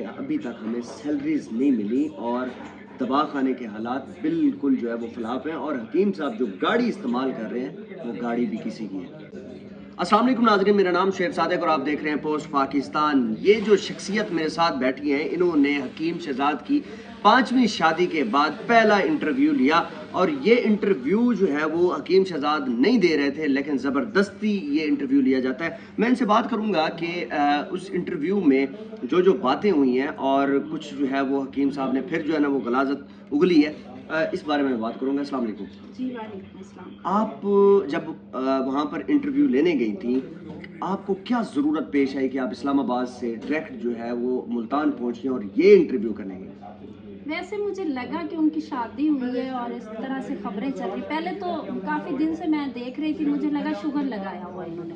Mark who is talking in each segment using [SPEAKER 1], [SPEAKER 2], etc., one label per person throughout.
[SPEAKER 1] کہ ابھی تک ہمیں سیلریز نہیں ملی اور دبا خانے کے حالات بالکل جو ہے وہ خلاف ہیں، اور حکیم صاحب جو گاڑی استعمال کر رہے ہیں وہ گاڑی بھی کسی کی ہے۔ السلام علیکم ناظرین، میرا نام شیر صادق اور آپ دیکھ رہے ہیں پوسٹ پاکستان۔ یہ جو شخصیت میرے ساتھ بیٹھی ہیں، انہوں نے حکیم شہزاد کی 5ویں شادی کے بعد پہلا انٹرویو لیا، اور یہ انٹرویو جو ہے وہ حکیم شہزاد نہیں دے رہے تھے لیکن زبردستی یہ انٹرویو لیا جاتا ہے۔ میں ان سے بات کروں گا کہ اس انٹرویو میں جو باتیں ہوئی ہیں اور کچھ جو ہے وہ حکیم صاحب نے پھر جو ہے نا وہ غلاظت اگلی ہے، اس بارے میں بات کروں گا۔ السلام علیکم
[SPEAKER 2] جی وعلیکم السلام۔
[SPEAKER 1] آپ جب وہاں پر انٹرویو لینے گئی تھیں، آپ کو کیا ضرورت پیش آئی کہ آپ اسلام آباد سے ڈائریکٹ جو ہے وہ ملتان پہنچیں اور یہ انٹرویو کرنے گئے؟
[SPEAKER 2] ویسے مجھے لگا کہ ان کی شادی ہوئی ہے اور اس طرح سے خبریں چل رہی، پہلے تو کافی دن سے میں دیکھ رہی تھی، مجھے لگا شوگر لگایا ہوا انہوں نے۔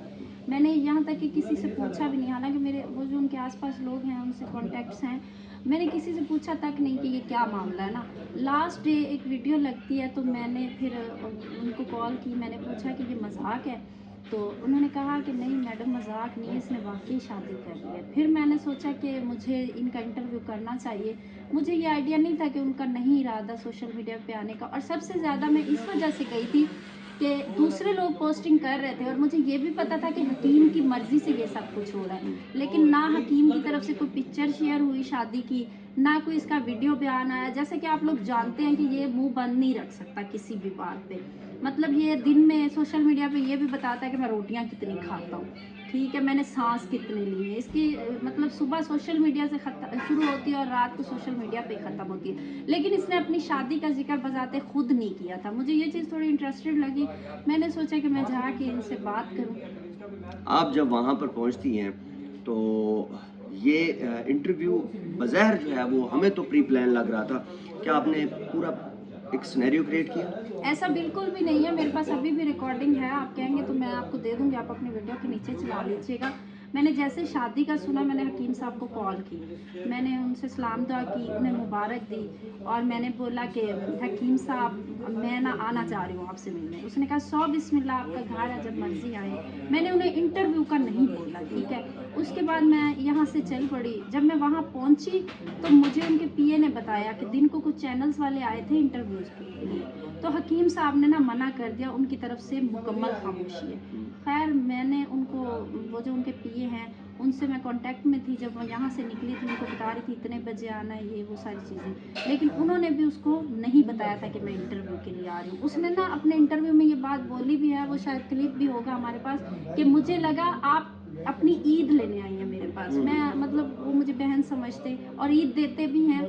[SPEAKER 2] میں نے یہاں تک کہ کسی سے پوچھا بھی نہیں، حالانکہ میرے وہ جو ان کے آس پاس لوگ ہیں ان سے کانٹیکٹس ہیں، میں نے کسی سے پوچھا تک نہیں کہ یہ کیا معاملہ ہے نا۔ لاسٹ ڈے ایک ویڈیو لگتی ہے تو میں نے پھر ان کو کال کی، میں نے پوچھا کہ یہ مذاق ہے، تو انہوں نے کہا کہ نہیں میڈم مذاق نہیں، اس نے واقعی شادی کر لی ہے۔ پھر میں نے سوچا کہ مجھے ان کا انٹرویو کرنا چاہیے۔ مجھے یہ آئیڈیا نہیں تھا کہ ان کا نہیں ارادہ سوشل میڈیا پہ آنے کا، اور سب سے زیادہ میں اس وجہ سے گئی تھی کہ دوسرے لوگ پوسٹنگ کر رہے تھے اور مجھے یہ بھی پتا تھا کہ حکیم کی مرضی سے یہ سب کچھ ہو رہا ہے، لیکن نہ حکیم کی طرف سے کوئی پکچر شیئر ہوئی شادی کی، نہ کوئی اس کا ویڈیو بیان آیا۔ جیسے کہ آپ لوگ جانتے ہیں کہ یہ منہ بند نہیں رکھ سکتا کسی بھی بات پہ، مطلب یہ دن میں سوشل میڈیا پہ یہ بھی بتاتا ہے کہ میں روٹیاں کتنی کھاتا ہوں، ٹھیک ہے، میں نے سانس کتنے لی ہیں، اس کی مطلب صبح سوشل میڈیا سے شروع ہوتی ہے اور رات کو سوشل میڈیا پہ ختم ہوتی ہے، لیکن اس نے اپنی شادی کا ذکر بذات خود نہیں کیا تھا۔ مجھے یہ چیز تھوڑی انٹرسٹڈ لگی، میں نے سوچا کہ میں جا کے ان سے بات کروں۔
[SPEAKER 1] آپ جب وہاں پر پہنچتی ہیں تو یہ انٹرویو بظاہر جو ہے وہ ہمیں تو پری پلان لگ رہا تھا، کیا آپ نے پورا ایک سینیریو کریٹ کیا؟
[SPEAKER 2] ایسا بالکل بھی نہیں ہے، میرے پاس ابھی بھی ریکارڈنگ ہے، آپ کہیں گے تو میں آپ کو دے دوں گی، آپ اپنی ویڈیو کے نیچے چلا لیجیے گا۔ میں نے جیسے شادی کا سنا، میں نے حکیم صاحب کو کال کی، میں نے ان سے سلام دعا کی، انہیں مبارک دی، اور میں نے بولا کہ حکیم صاحب میں نہ آنا چاہ رہی ہوں آپ سے ملنے۔ اس نے کہا 100 بسم اللہ، آپ کا گھر ہے، جب مرضی آئے۔ میں نے انہیں انٹرویو کا نہیں بولا، ٹھیک ہے۔ اس کے بعد میں یہاں سے چل پڑی۔ جب میں وہاں پہنچی تو مجھے ان کے پی اے نے بتایا کہ دن کو کچھ چینلز والے آئے تھے انٹرویوز کے لیے، تو حکیم صاحب نے نا منع کر دیا، ان کی طرف سے مکمل خاموشی ہے۔ خیر میں نے ان کو، وہ جو ان کے پی اے ہیں ان سے میں کانٹیکٹ میں تھی، جب وہ یہاں سے نکلی تھی ان کو بتا رہی تھی اتنے بجے آنا ہے، یہ وہ ساری چیزیں، لیکن انہوں نے بھی اس کو نہیں بتایا تھا کہ میں انٹرویو کے لیے آ رہی ہوں۔ اس نے نا اپنے انٹرویو میں یہ بات بولی بھی ہے، وہ شاید کلپ بھی ہوگا ہمارے پاس، کہ مجھے لگا آپ اپنی عید لینے آئی ہیں میرے پاس، میں مطلب وہ مجھے بہن سمجھتے اور عید دیتے بھی ہیں،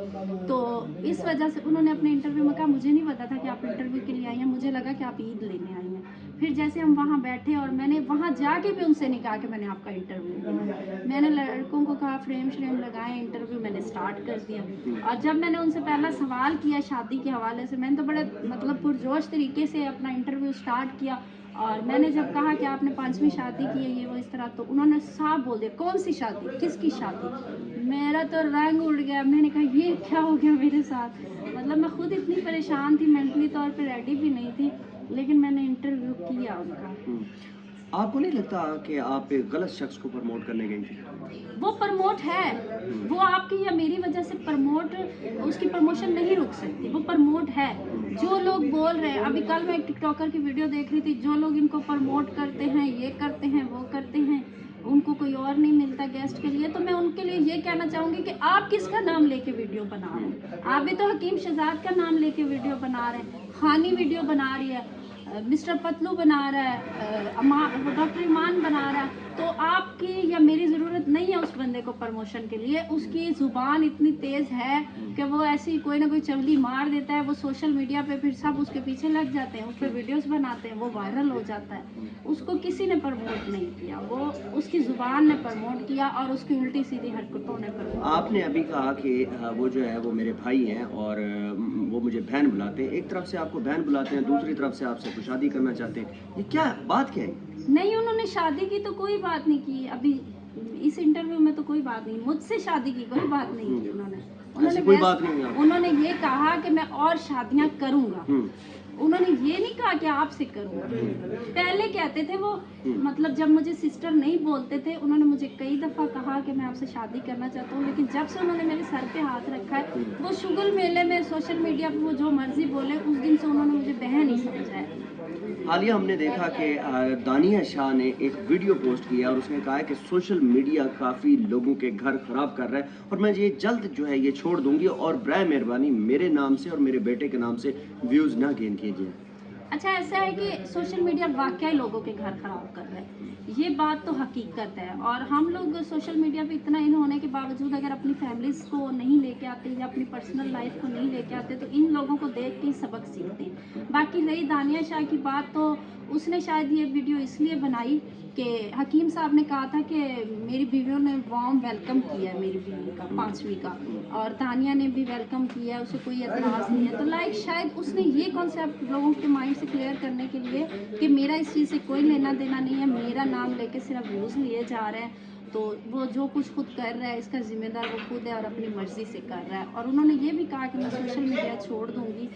[SPEAKER 2] تو اس وجہ سے انہوں نے اپنے انٹرویو میں کہا مجھے نہیں پتا تھا کہ آپ انٹرویو کے لیے آئی ہیں، مجھے لگا کہ آپ عید لینے آئی ہیں۔ پھر جیسے ہم وہاں بیٹھے اور میں نے وہاں جا کے بھی ان سے نہیں کہا کہ میں نے آپ کا انٹرویو لیا، میں نے لڑکوں کو کہا فریم شریم لگائیں، انٹرویو میں نے سٹارٹ کر دیا۔ اور جب میں نے ان سے پہلا سوال کیا شادی کے حوالے سے، میں نے تو بڑے مطلب پرجوش طریقے سے اپنا انٹرویو سٹارٹ کیا، اور میں نے جب کہا کہ آپ نے 5ویں شادی کی ہے یہ وہ اس طرح، تو انہوں نے صاف بول دیا کون سی شادی، کس کی شادی۔ میرا تو رنگ اڑ گیا، میں نے کہا یہ کیا ہو گیا میرے ساتھ، مطلب میں خود اتنی پریشان تھی، مینٹلی طور پہ ریڈی بھی نہیں تھی، لیکن میں نے انٹرویو کیا ان کا۔
[SPEAKER 1] آپ کو نہیں لگتا کہ آپ ایک غلط شخص کو پروموٹ کرنے گئی تھی؟
[SPEAKER 2] وہ پروموٹ ہے، وہ آپ کی یا میری وجہ سے پروموٹ، اس کی پروموشن نہیں رک سکتی، وہ پروموٹ ہے۔ جو لوگ بول رہے ہیں، ابھی کل میں ایک ٹک ٹاکر کی ویڈیو دیکھ رہی تھی، جو لوگ ان کو پروموٹ کرتے ہیں، یہ کرتے ہیں وہ کرتے ہیں، ان کو کوئی اور نہیں ملتا گیسٹ کے لیے، تو میں ان کے لیے یہ کہنا چاہوں گی کہ آپ کس کا نام لے کے ویڈیو بنا رہے ہیں؟ آپ بھی تو حکیم شہزاد کا نام لے کے ویڈیو بنا رہے ہیں، خانی ویڈیو بنا رہی ہے، مسٹر پتلو بنا رہا ہے، ڈاکٹر ایمان بنا رہا ہے، تو آپ کی یا میری ضرورت نہیں ہے اس بندے کو پروموشن کے لیے۔ اس کی زبان اتنی تیز ہے کہ وہ ایسی کوئی نہ کوئی چولی مار دیتا ہے، وہ سوشل میڈیا پہ پھر سب اس کے پیچھے لگ جاتے ہیں، اس پہ ویڈیوز بناتے ہیں، وہ وائرل ہو جاتا ہے۔ اس کو کسی نے پروموٹ نہیں کیا، وہ اس کی زبان نے پروموٹ کیا اور اس کی الٹی سیدھی حرکتوں نے پروموٹ۔
[SPEAKER 1] آپ نے ابھی کہا کہ وہ جو ہے وہ میرے بھائی ہیں اور وہ مجھے بہن بلاتے ہیں، ایک طرف سے آپ کو بہن بلاتے ہیں، دوسری طرف سے آپ سے کوئی شادی کرنا چاہتے ہیں، یہ کیا بات کیا ہے؟
[SPEAKER 2] نہیں انہوں نے شادی کی تو کوئی بات نہیں کی، ابھی اس انٹرویو میں تو کوئی بات نہیں، مجھ سے شادی کی کوئی بات نہیں کی انہوں نے،
[SPEAKER 1] ایسی کوئی بات نہیں ہے؟
[SPEAKER 2] انہوں نے یہ کہا کہ میں اور شادیاں کروں گا، उन्होंने ये नहीं कहा कि आपसे करूँगा। पहले कहते थे वो, मतलब जब मुझे सिस्टर नहीं बोलते थे, उन्होंने मुझे कई दफ़ा कहा कि मैं आपसे शादी करना चाहता हूँ, लेकिन जब से उन्होंने मेरे सर पे हाथ रखा है, वो शुगल मेले में सोशल मीडिया पे वो जो मर्जी बोले, उस दिन से उन्होंने मुझे बहन ही समझा है।
[SPEAKER 1] हालिया हमने देखा कि दानिया शाह ने एक वीडियो पोस्ट किया और उसने कहा है कि सोशल मीडिया काफ़ी लोगों के घर ख़राब कर रहा है और मैं ये जल्द जो है ये छोड़ दूंगी और बराए मेहरबानी मेरे नाम से और मेरे बेटे के नाम से व्यूज़ ना गेन कीजिए।
[SPEAKER 2] अच्छा, ऐसा है कि सोशल मीडिया वाकई लोगों के घर खराब कर रहा है, ये बात तो हकीकत है। और हम लोग सोशल मीडिया पे इतना इन होने के बावजूद अगर अपनी फैमिलीज़ को नहीं लेके आते या अपनी पर्सनल लाइफ को नहीं लेके आते, तो इन लोगों को देख के ही सबक सीखते हैं। बाकी रही दानिया शाह की बात, तो उसने शायद ये वीडियो इसलिए बनाई कि हकीम साहब ने कहा था कि मेरी बीवियों ने वार्म वेलकम किया है मेरी बीवी का, 5वीं का, और तानिया ने भी वेलकम किया है, उसे कोई एतराज़ नहीं है। तो लाइक शायद उसने ये कॉन्सेप्ट लोगों के माइंड से क्लियर करने के लिए कि मेरा इस चीज़ से कोई लेना देना नहीं है, मेरा नाम लेके सिर्फ व्यूज़ लिए जा रहे हैं, तो वो जो कुछ खुद कर रहा है इसका जिम्मेदार वो खुद है और अपनी मर्ज़ी से कर रहा है। और उन्होंने ये भी कहा कि मैं सोशल मीडिया छोड़ दूँगी,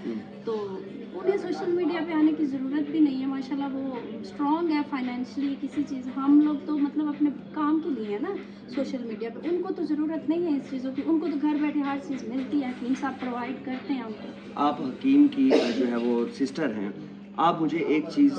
[SPEAKER 2] तो उन्हें सोशल मीडिया पे आने की ज़रूरत भी नहीं है। माशाल्लाह वो स्ट्रॉन्ग है फाइनेंशियली, किसी चीज़, हम लोग तो मतलब अपने काम के लिए है ना सोशल मीडिया पे, उनको तो ज़रूरत नहीं है इस चीज़ों की, उनको तो घर बैठे हर चीज़ मिलती है, हकीम साहब प्रोवाइड करते हैं उनको।
[SPEAKER 1] आप हकीम की जो है वो सिस्टर हैं, आप मुझे एक चीज़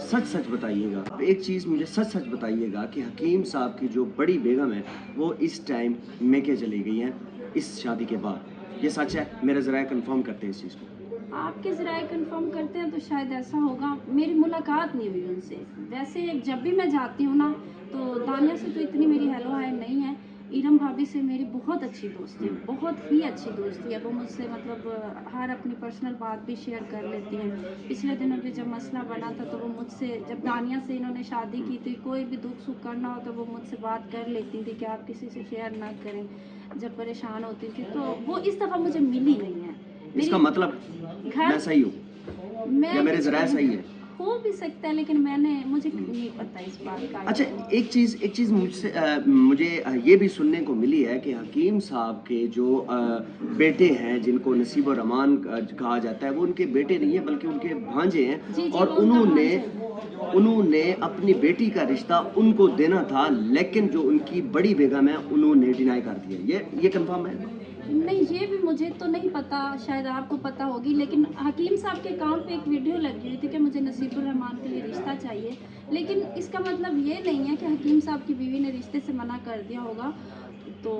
[SPEAKER 1] सच सच बताइएगा, एक चीज़ मुझे सच सच बताइएगा कि हकीम साहब की जो बड़ी बेगम है वो इस टाइम मेके चली गई हैं इस शादी के बाद, ये सच है? मेरा ज़रा कंफर्म करते हैं इस चीज़ को।
[SPEAKER 2] आपके ज़राए कंफर्म करते हैं तो शायद ऐसा होगा, मेरी मुलाकात नहीं हुई उनसे। वैसे जब भी मैं जाती हूँ ना, तो दानिया से तो इतनी मेरी हेलो हाय नहीं है, इरम भाभी से मेरी बहुत अच्छी दोस्ती है, बहुत ही अच्छी दोस्ती है। वो मुझसे मतलब हर अपनी पर्सनल बात भी शेयर कर लेती हैं। पिछले दिनों भी जब मसला बना था तो वो मुझसे, जब दानिया से इन्होंने शादी की थी, कोई भी दुख सुख करना हो तो वो मुझसे बात कर लेती थी कि आप किसी से शेयर ना करें, जब परेशान होती थी। तो वो इस दफ़ा मुझे मिली नहीं है।
[SPEAKER 1] इसका मतलब मैं
[SPEAKER 2] घर,
[SPEAKER 1] सही हूँ
[SPEAKER 2] मैं
[SPEAKER 1] या मेरे ज़रा सही है?
[SPEAKER 2] हो भी सकता है, लेकिन मुझे नहीं पता इस बात का।
[SPEAKER 1] अच्छा, एक चीज़ मुझसे मुझे ये भी सुनने को मिली है कि हकीम साहब के जो बेटे हैं जिनको नसीब और रमान कहा जाता है, वो उनके बेटे नहीं है बल्कि उनके भांजे हैं।
[SPEAKER 2] जी,
[SPEAKER 1] और
[SPEAKER 2] वो उनका
[SPEAKER 1] उन्होंने अपनी बेटी का रिश्ता उनको देना था, लेकिन जो उनकी बड़ी बेगम है उन्होंने डिनाई कर दिया। ये कंफर्म है?
[SPEAKER 2] नहीं, ये भी मुझे तो नहीं पता, शायद आपको पता होगी, लेकिन हकीम साहब के अकाउंट पे एक वीडियो लगी हुई थी कि मुझे नसीबुर रहमान के लिए रिश्ता चाहिए, लेकिन इसका मतलब ये नहीं है कि हकीम साहब की बीवी ने रिश्ते से मना कर दिया होगा। तो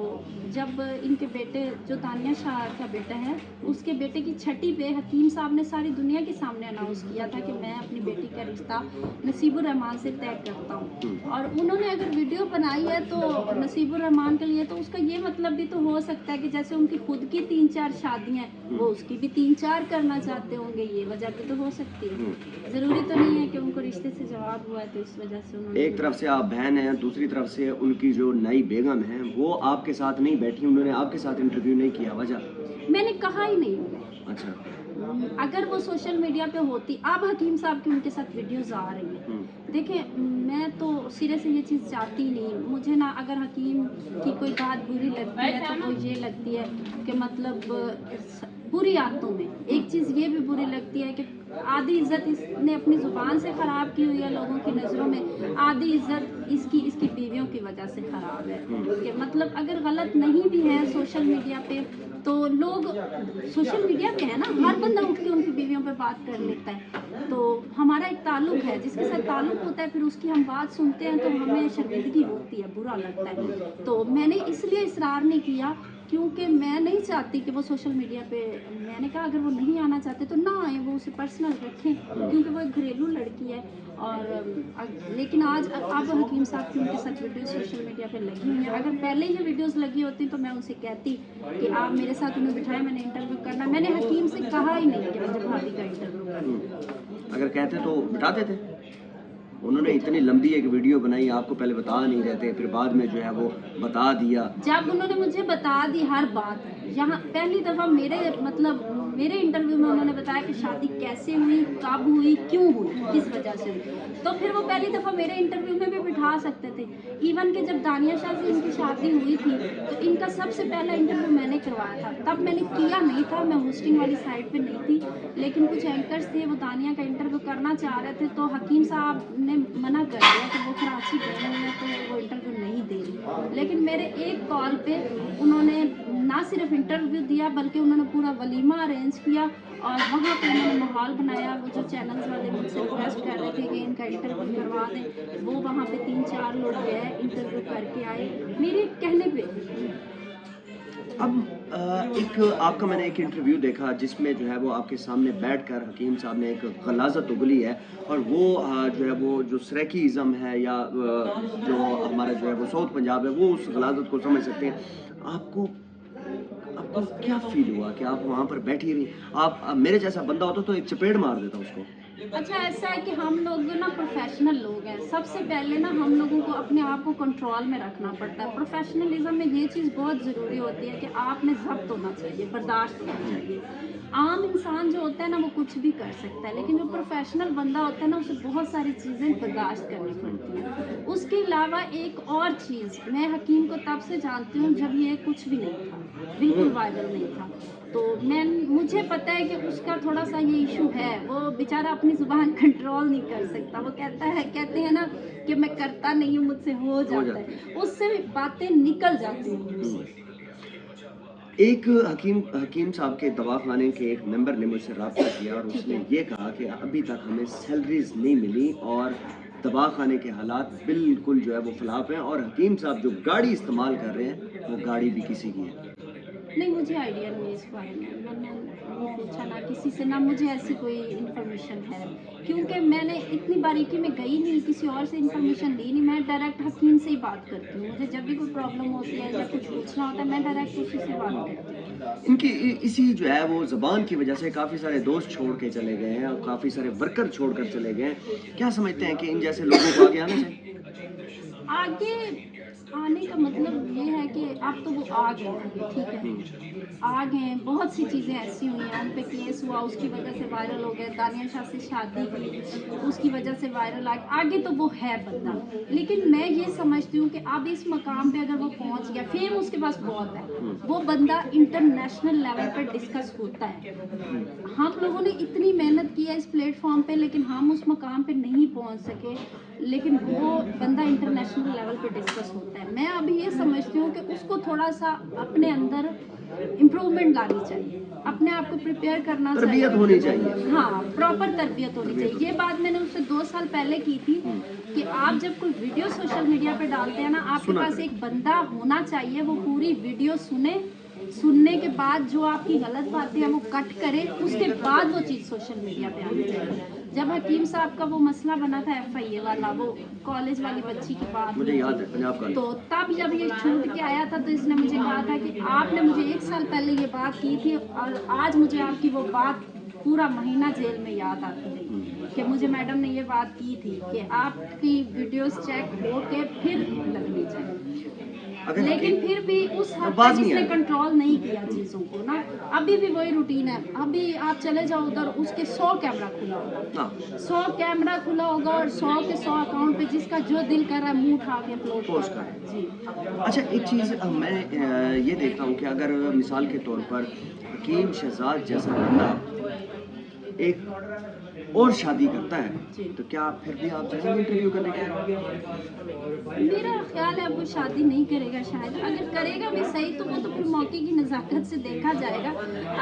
[SPEAKER 2] जब इनके बेटे, जो तानिया शाह का बेटा है, उसके बेटे की छठी पे हकीम साहब ने सारी दुनिया के सामने अनाउंस किया था कि मैं अपनी बेटी का रिश्ता नसीबुर रहमान से तय करता हूँ। और उन्होंने अगर वीडियो बनाई है तो नसीबुर रहमान के लिए, तो उसका ये मतलब भी तो हो सकता है कि जैसे उनकी खुद की 3-4 शादियाँ हैं, वो उसकी भी 3-4 करना चाहते होंगे, ये वजह भी तो हो सकती है। ज़रूरी तो नहीं है कि उनको रिश्ते से जवाब हुआ है तो इस वजह से उन्होंने।
[SPEAKER 1] एक तरफ से आप बहन हैं, दूसरी तरफ से उनकी जो नई बेगम है वो आपके साथ नहीं बैठी, उन्होंने आपके साथ इंटरव्यू नहीं किया, वजह?
[SPEAKER 2] मैंने कहा ही नहीं उन्हें।
[SPEAKER 1] अच्छा।
[SPEAKER 2] अगर वो सोशल मीडिया पे होती, अब हकीम साहब की उनके साथ वीडियोस आ रही हैं, देखिए मैं तो सिरे से ये चीज़ चाहती ही नहीं। मुझे ना अगर हकीम की कोई बात बुरी लगती है तो वो ये लगती है कि मतलब बुरी आदतों में एक चीज़ ये भी बुरी लगती है कि आधी इज्जत इसने अपनी ज़ुबान से ख़राब की हुई है लोगों की नज़रों में, आधी इज्जत इसकी बीवियों की वजह से ख़राब है। कि मतलब अगर गलत नहीं भी है सोशल मीडिया पे, तो लोग सोशल मीडिया पे है ना, हर बंदा उठ के उनकी बीवियों पे बात कर लेता है। तो हमारा एक ताल्लुक है, जिसके साथ ताल्लुक होता है, फिर उसकी हम बात सुनते हैं तो हमें शर्मिंदगी होती है, बुरा लगता है। तो मैंने इसलिए इसरार नहीं किया क्योंकि मैं नहीं चाहती कि वो सोशल मीडिया पे, मैंने कहा अगर वो नहीं आना चाहते तो ना आए, वो उसे पर्सनल रखें, क्योंकि वो एक घरेलू लड़की है। और लेकिन आज अब हकीम साहब की उनके साथ वीडियो सोशल मीडिया पे लगी हुई हैं। अगर पहले ये वीडियोस लगी होती तो मैं उनसे कहती कि आप मेरे साथ उन्हें बिठाएं, मैंने इंटरव्यू करना। मैंने हकीम से कहा ही नहीं कि मुझे भाभी का इंटरव्यू करना।
[SPEAKER 1] अगर कहते तो बिठाते थे? उन्होंने इतनी लंबी एक वीडियो बनाई, आपको पहले बता नहीं रहे थे, फिर बाद में जो है वो बता दिया।
[SPEAKER 2] जब उन्होंने मुझे बता दी हर बात, यहाँ पहली दफ़ा मेरे इंटरव्यू में उन्होंने बताया कि शादी कैसे हुई, कब हुई, क्यों हुई, किस वजह से हुई। तो फिर वो पहली दफ़ा मेरे इंटरव्यू में भी बिठा सकते थे। इवन कि जब दानिया शाह से इनकी शादी हुई थी तो इनका सबसे पहला इंटरव्यू मैंने करवाया था। तब मैंने किया नहीं था, मैं होस्टिंग वाली साइड पे नहीं थी, लेकिन कुछ एंकर्स थे वो दानिया का इंटरव्यू करना चाह रहे थे, तो हकीम साहब ने मना कर दिया कि वो कराची गए हुए हैं तो वो इंटरव्यू नहीं दे रही। लेकिन मेरे एक कॉल पे उन्होंने ना सिर्फ इंटरव्यू दिया बल्कि उन्होंने पूरा वलीमा अरेंज किया और वहाँ पे उन्होंने माहौल बनाया। वो जो चैनल्स वाले मुझसे रिक्वेस्ट कर रहे थे कि इनका इंटरव्यू करवा दें, वो वहाँ पे 3-4 लोग गए, इंटरव्यू करके आए मेरे कहने पे।
[SPEAKER 1] अब एक आपका मैंने एक इंटरव्यू देखा जिसमें जो है वो आपके सामने बैठकर हकीम साहब ने एक गलाजत उगली है, और वो जो है वो जो सरेकीज़म है या जो हमारा जो है वो साउथ पंजाब है, वो उस गलाजत को समझ सकते हैं। आपको आपको क्या फील हुआ कि आप वहाँ पर बैठी रही? आप मेरे जैसा बंदा होता तो एक चपेट मार देता उसको।
[SPEAKER 2] अच्छा, ऐसा है कि हम लोग ना प्रोफेशनल लोग हैं। सबसे पहले ना हम लोगों को अपने आप को कंट्रोल में रखना पड़ता है। प्रोफेशनलिज्म में ये चीज़ बहुत ज़रूरी होती है कि आप में ज़ब्त होना चाहिए, बर्दाश्त होना चाहिए। आम इंसान जो होता है ना वो कुछ भी कर सकता है, लेकिन जो प्रोफेशनल बंदा होता है ना उसे बहुत सारी चीज़ें बर्दाश्त करनी पड़ती हैं। उसके अलावा एक और चीज़, मैं हकीम को तब से जानती हूँ जब ये कुछ भी नहीं था, बिल्कुल वायरल नहीं था। तो मुझे पता है कि उसका थोड़ा सा ये इशू है, वो बेचारा अपनी ज़ुबान कंट्रोल नहीं कर सकता। वो कहते हैं ना कि मैं करता नहीं हूँ, मुझसे हो जाता है, उससे बातें निकल जाती हैं।
[SPEAKER 1] एक हकीम हकीम साहब के दवाखाने के एक मेंबर ने मुझसे रब्ता किया और
[SPEAKER 2] ठीक
[SPEAKER 1] उसने
[SPEAKER 2] है।
[SPEAKER 1] ये कहा कि अभी तक हमें सैलरीज नहीं मिली और दवाखाने के हालात बिल्कुल जो है वो फलाप हैं, और हकीम साहब जो गाड़ी इस्तेमाल कर रहे हैं वो गाड़ी भी किसी की है।
[SPEAKER 2] नहीं, मुझे आइडिया नहीं है इस बारे में। मैंने नहीं पूछा ना किसी से, ना मुझे ऐसी कोई इन्फॉर्मेशन है, क्योंकि मैंने इतनी बारीकी में गई नहीं, किसी और से इन्फॉर्मेशन ली नहीं। मैं डायरेक्ट हकीम से ही बात करती हूँ। मुझे जब भी कोई प्रॉब्लम होती है या कुछ पूछना होता है मैं डायरेक्ट उसी से बात करती हूँ।
[SPEAKER 1] इनकी इसी जो है वो ज़बान की वजह से काफ़ी सारे दोस्त छोड़ के चले गए हैं और काफ़ी सारे वर्कर छोड़ कर चले गए हैं। क्या समझते हैं कि इन जैसे लोगों को आगे आना चाहिए?
[SPEAKER 2] आगे आने का मतलब ये है कि अब तो वो आ गए हैं, ठीक है, आ गए हैं। बहुत सी चीज़ें ऐसी हुई हैं, उन पे केस हुआ, उसकी वजह से वायरल हो गए। दानिया शाह से शादी की, उसकी वजह से वायरल आगे तो वो है बंदा। लेकिन मैं ये समझती हूँ कि अब इस मकाम पे अगर वो पहुँच गया, फेम उसके पास बहुत है, वो बंदा इंटरनेशनल लेवल पर डिस्कस होता है। हम लोगों ने इतनी मेहनत की है इस प्लेटफॉर्म पे, लेकिन हम उस मकाम पे नहीं पहुंच सके, लेकिन वो बंदा इंटरनेशनल लेवल पे डिस्कस होता है। मैं अभी ये समझती हूँ कि उसको थोड़ा सा अपने अंदर इम्प्रूवमेंट लानी चाहिए, अपने आप को प्रिपेयर करना चाहिए,
[SPEAKER 1] तरबियत होनी चाहिए।
[SPEAKER 2] हाँ, प्रॉपर तरबियत होनी चाहिए। ये बात मैंने उससे 2 साल पहले की थी कि आप जब कोई वीडियो सोशल मीडिया पे डालते हैं ना, आपके
[SPEAKER 1] सुना
[SPEAKER 2] पास
[SPEAKER 1] करें।
[SPEAKER 2] एक बंदा होना चाहिए, वो पूरी वीडियो सुने, सुनने के बाद जो आपकी गलत बातें हैं वो कट करे, उसके बाद वो चीज़ सोशल मीडिया पे आनी चाहिए। जब हकीम साहब का वो मसला बना था FIA वाला, वो कॉलेज वाली बच्ची की बात
[SPEAKER 1] मुझे
[SPEAKER 2] हुई
[SPEAKER 1] याद
[SPEAKER 2] थी,
[SPEAKER 1] है पंजाब का।
[SPEAKER 2] तो तब जब ये छूट के आया था तो इसने मुझे कहा था कि आपने मुझे 1 साल पहले ये बात की थी और आज मुझे आपकी वो बात पूरा महीना जेल में याद आती है कि मुझे मैडम ने ये बात की थी कि आपकी वीडियोस चेक हो के फिर लगनी चाहिए।
[SPEAKER 1] अगर
[SPEAKER 2] लेकिन फिर भी उस हद
[SPEAKER 1] बात
[SPEAKER 2] तक
[SPEAKER 1] नहीं
[SPEAKER 2] इसने
[SPEAKER 1] आई।
[SPEAKER 2] कंट्रोल नहीं किया चीज़ों को ना। अभी भी वही रूटीन है, अभी आप चले जाओ उधर, उसके 100 कैमरा खुला होगा,
[SPEAKER 1] हाँ,
[SPEAKER 2] 100 कैमरा खुला होगा और 100 के 100 अकाउंट पे जिसका जो दिल कर रहा है मुंह उठा के अपलोड
[SPEAKER 1] पोस्ट
[SPEAKER 2] कर रहा है जी।
[SPEAKER 1] अच्छा, एक चीज़ मैं ये देखता हूँ कि अगर मिसाल के तौर पर हकीम शहजाद जैसा बंदा एक और शादी करता
[SPEAKER 2] जी।
[SPEAKER 1] है तो क्या फिर भी आप जाएंगे इंटरव्यू करने के लिए?
[SPEAKER 2] मेरा ख्याल है अब वो शादी नहीं करेगा शायद। अगर करेगा भी सही तो वो तो फिर मौके की नज़ाकत से देखा जाएगा।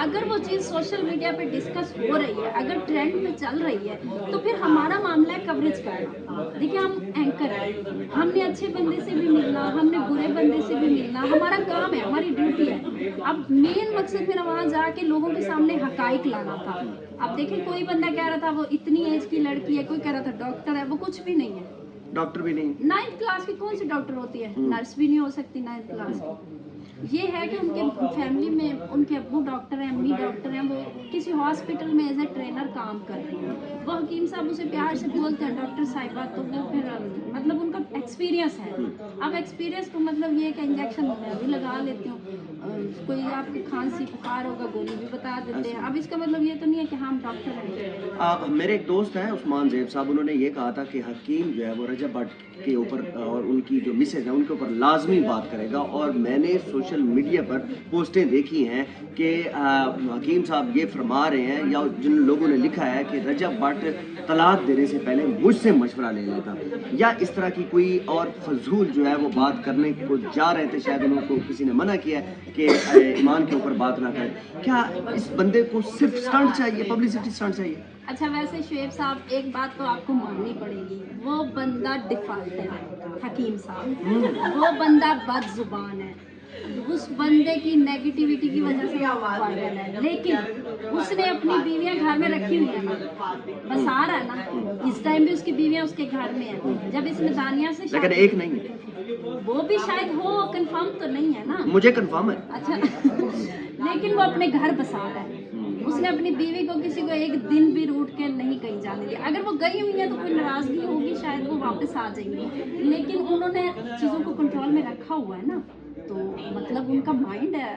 [SPEAKER 2] अगर वो चीज़ सोशल मीडिया पे डिस्कस हो रही है, अगर ट्रेंड में चल रही है, तो फिर हमारा मामला है कवरेज करना। देखिए हम एंकर हैं, हमने अच्छे बंदे से भी मिलना, हमने बुरे बंदे से भी मिलना, हमारा काम है, हमारी ड्यूटी है। अब मेन मकसद मेरा वहाँ जाके लोगों के सामने हकाइक लाना था। अब देखिए कोई बंदा कह रहा था वो इतनी एज की लड़की है, कोई कह रहा था डॉक्टर है, वो कुछ भी नहीं है।
[SPEAKER 1] डॉक्टर भी नहीं।
[SPEAKER 2] 9th क्लास की कौन सी डॉक्टर होती है? नर्स भी नहीं हो सकती 9th क्लास की। ये है कि उनके फैमिली में उनके अब्बू डॉक्टर हैं, अम्मी डॉक्टर हैं, वो किसी हॉस्पिटल में एज ए ट्रेनर काम कर रही हैं। वो हकीम साहब उसे प्यार से बोलते हैं डॉक्टर साहिबा, तो वो फिर मतलब उनका एक्सपीरियंस है। अब एक्सपीरियंस तो मतलब ये है कि इंजेक्शन मैं भी लगा लेती हूँ, कोई आपको खांसी बुखार होगा गोली भी बता देते हैं। अब इसका मतलब ये तो नहीं है कि हम डॉक्टर हैं।
[SPEAKER 1] मेरे एक दोस्त हैं उस्मान ज़ेब साहब, उन्होंने ये कहा था कि हकीम जो है वो रजब भट्ट के ऊपर और उनकी जो मिसेज है उनके ऊपर लाजमी बात करेगा। और मैंने सोशल मीडिया पर पोस्टें देखी हैं कि हकीम साहब ये फरमा रहे हैं या जिन लोगों ने लिखा है कि रजब भट्ट तलाक देने से पहले मुझसे मशवरा ले लेता, या इस तरह की कोई और फजूल जो है वो बात करने को जा रहे थे। शायद उनको किसी ने मना किया है कि ईमान के ऊपर बात ना करें। क्या इस बंदे को सिर्फ स्टंट चाहिए, पब्लिसिटी स्टंट चाहिए?
[SPEAKER 2] अच्छा, वैसे शुएब साहब एक बात तो आपको माननी पड़ेगी, वो बंदा डिफॉल्टर है हकीम साहब, वो बंदा बदजुबान है, उस बंदे की नेगेटिविटी की वजह से वो पागल है। लेकिन उसने अपनी बीवियां घर में रखी हुई है ना, बस आ रहा है ना, इस टाइम भी उसकी बीवियां उसके घर में है। जब इसने दानिया से
[SPEAKER 1] लेकिन
[SPEAKER 2] शादी,
[SPEAKER 1] एक नहीं है,
[SPEAKER 2] वो भी शायद हो, कंफर्म तो नहीं है ना।
[SPEAKER 1] मुझे कंफर्म है।
[SPEAKER 2] अच्छा लेकिन वो अपने घर बसा रहा है, उसने अपनी बीवी को किसी को एक दिन भी रूठ के नहीं कहीं जाने दिया। अगर वो गई हुई है तो कोई नाराजगी होगी, शायद वो वापस आ जाएंगी, लेकिन उन्होंने चीज़ों को कंट्रोल में रखा हुआ है ना, तो मतलब उनका माइंड है।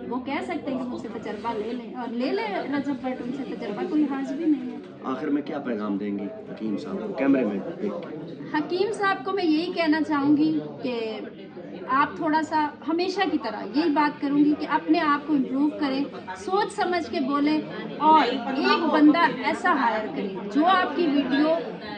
[SPEAKER 2] वो कह सकते हैं कि मुझसे तजर्बा ले लें, और ले ले रजब भट्ट उनसे तजर्बा, कोई हर्ज भी नहीं है।
[SPEAKER 1] आखिर में क्या पैगाम देंगी हकीम साहब को कैमरे में देख के?
[SPEAKER 2] हकीम साहब को मैं यही कहना चाहूँगी कि आप थोड़ा सा हमेशा की तरह यही बात करूँगी कि अपने आप को इम्प्रूव करें, सोच समझ के बोलें, और एक बंदा ऐसा हायर करें जो आपकी वीडियो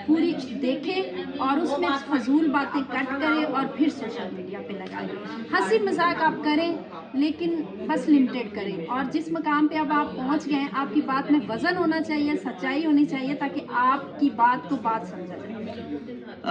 [SPEAKER 2] पूरी देखे और उसमें फजूल बातें कट करे और फिर सोशल मीडिया पे लगाए। हंसी मजाक आप करें लेकिन बस लिमिटेड करें, और जिस मकाम पे अब आप पहुंच गए हैं, आपकी बात में वजन होना चाहिए, सच्चाई होनी चाहिए, ताकि आपकी बात को बात समझा जाए।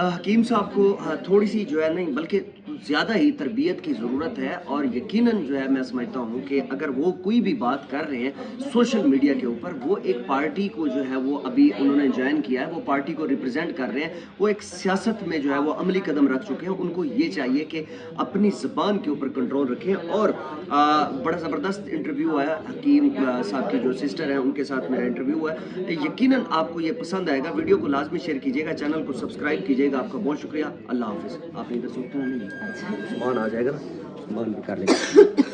[SPEAKER 1] हकीम साहब को थोड़ी सी जो है नहीं बल्कि ज़्यादा ही तरबियत की ज़रूरत है। और यकीनन जो है मैं समझता हूँ कि अगर वो कोई भी बात कर रहे हैं सोशल मीडिया के ऊपर, वो एक पार्टी को जो है वो अभी उन्होंने ज्वाइन किया है, वो पार्टी को रिप्रेजेंट कर रहे हैं, वो एक सियासत में जो है वो अमली कदम रख चुके हैं। उनको ये चाहिए कि अपनी ज़बान के ऊपर कंट्रोल रखें। और बड़ा ज़बरदस्त इंटरव्यू आया हकीम साहब की जो सिस्टर हैं उनके साथ मेरा इंटरव्यू हुआ है। यकीनन आपको ये पसंद आएगा। वीडियो को लाजमी शेयर कीजिएगा, चैनल को सब्सक्राइब कीजिएगा। आपका बहुत शुक्रिया। अल्लाह हाफिज़। आपने इधर सुनना नहीं, सामान आ जाएगा ना, सामान भी कर लेंगे।